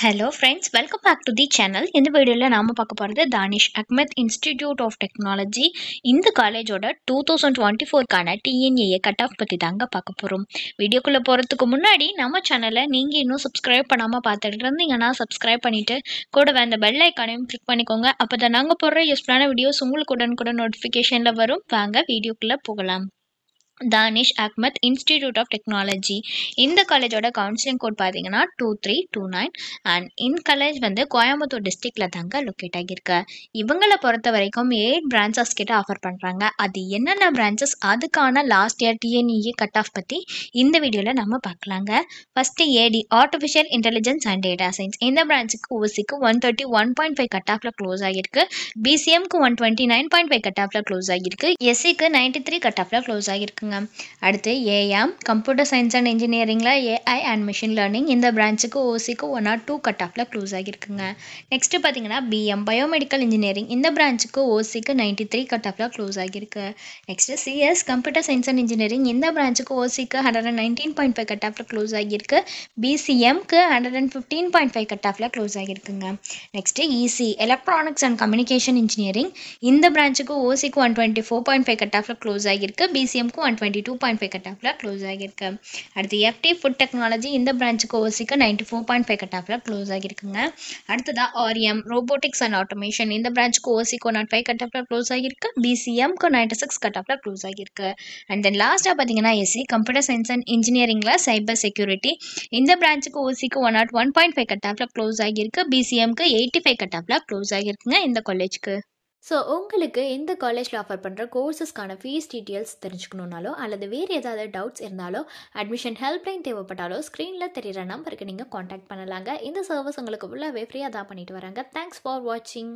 Hello friends, welcome back to the channel. இந்த வீடியோல நாம பார்க்க போறது Dhanish Ahmed institute of technology இந்த காலேஜோட 2024 கான டிஎன்ஏஏ கட் ஆஃப் பத்தி தாங்க பார்க்க போறோம். வீடியோக்குள்ள போறதுக்கு முன்னாடி நம்ம சேனலை நீங்க இன்னும் சப்ஸ்கிரைப் பண்ணாம பார்த்துட்டு இருந்தீங்கன்னா சப்ஸ்கிரைப் பண்ணிட்டு கூடவே அந்த பெல் ஐகானையும் கிளிக் பண்ணிக்கோங்க. அப்பதான் நாங்க போடுற யூஸ்ஃபுல்லான வீடியோஸ் உங்களுக்கு உடனுக்குடன் நோட்டிஃபிகேஷன்ல வரும். வாங்க வீடியோக்குள்ள போகலாம். Dhanish Ahmed institute of technology இந்த காலேஜோட கவுன்சிலிங் கோட் பார்த்தீங்கன்னா 2329 அண்ட் இந்த காலேஜ் வந்து கோயம்புத்தூர் டிஸ்ட்ரிக்ட்ல தாங்க லொக்கேட் ஆகியிருக்கு. இவங்களை பொறுத்த வரைக்கும் 8 பிரான்ச்சஸ் கிட்ட ஆஃபர் பண்ணுறாங்க. அது என்னென்ன பிரான்ச்சஸ், அதுக்கான last year TNEA cut off பற்றி இந்த வீடியோவில் நம்ம பார்க்கலாங்க. First AD artificial intelligence and data science இந்த பிரான்ச்சுக்கு ஓசிக்கு 131.5 கட் ஆஃபில் க்ளோஸ் ஆகியிருக்கு. பிசிஎம்க்கு 129.5 கட் ஆஃபில் க்ளோஸ் ஆகியிருக்கு. எஸ்சிக்கு 93 கட் ஆஃபில் க்ளோஸ் ஆகியிருக்கு. அடுத்து ஏஎம் கம்ப்யூட்டர் சயின்ஸ் அண்ட் இன்ஜினியரிங்ல ஏஐ அண்ட் மிஷின் லேர்னிங் இந்த பிரான்ச்சுக்கு ஓசிக்கு 102 கட் ஆஃப்ல க்ளோஸ் ஆகியிருக்குங்க. நெக்ஸ்ட் பார்த்தீங்கன்னா பிஎம் பயோமெடிக்கல் இன்ஜினியரிங் இந்த பிரான்ச்சுக்கு ஓசிக்கு 93 கட் ஆஃப்ல க்ளோஸ் ஆகியிருக்கு. Next CS computer science and engineering இந்த பிரான்ச்சுக்கு ஓசிக்கு 119.5 கட் ஆஃப்ல க்ளோஸ் ஆகியிருக்கு. பிசிஎம்க்கு 115.5 கட் ஆஃப்ல க்ளோஸ் ஆகியிருக்குங்க. Next EC electronics and communication engineering இந்த பிரான்ச்சுக்கு ஓசிக்கு 124.5 கட் ஆஃப்ல க்ளோஸ் ஆகியிருக்கு. பிசிஎம்க்கு 122.5 கட் ஆஃப்ல க்ளோஸ் ஆகியிருக்கு. அடுத்து எஃப்டி ஃபுட் டெக்னாலஜி இந்த பிரான்ச்சுக்கு ஓசிக்கு 94.5 கட் ஆஃப்ல க்ளோஸ் ஆகியிருக்குங்க. அடுத்ததா ஆர்எம் ரோபோட்டிக்ஸ் அண்ட் ஆட்டோமேஷன் இந்த பிரான்ச்சுக்கு ஓசிக்கு 105 கட் ஆஃப்ல க்ளோஸ் ஆகியிருக்கு. பிசிஎம்க்கு 96 கட் ஆஃப்ல க்ளோஸ் ஆகியிருக்கு. அண்ட் தென் லாஸ்ட்டாக பார்த்தீங்கன்னா எஸ்சி கம்ப்யூட்டர் சயின்ஸ் அண்ட் இன்ஜினியரிங்ல சைபர் செக்யூரிட்டி இந்த பிரான்ச்சுக்கு ஓசிக்கு 101.5 கட் ஆஃப்ல க்ளோஸ் ஆகியிருக்கு. பிசிஎம்க்கு 85 கட் ஆஃப்ல க்ளோஸ் ஆகியிருக்குங்க இந்த காலேஜ்க்கு. ஸோ உங்களுக்கு இந்த காலேஜில் ஆஃபர் பண்ணுற கோர்சஸ்க்கான ஃபீஸ் டீட்டெயில்ஸ் தெரிஞ்சுக்கணுன்னாலோ அல்லது வேறு ஏதாவது டவுட்ஸ் இருந்தாலோ அட்மிஷன் ஹெல்ப்லைன் தேவைப்பட்டாலோ ஸ்க்ரீனில் தெரிகிற நம்பருக்கு நீங்கள் காண்டாக்ட் பண்ணலாங்க. இந்த சர்வீஸ் உங்களுக்கு ஃபுல்லாகவே ஃப்ரீயாக தான் பண்ணிட்டு வராங்க. தேங்க்ஸ் ஃபார் வாட்சிங்.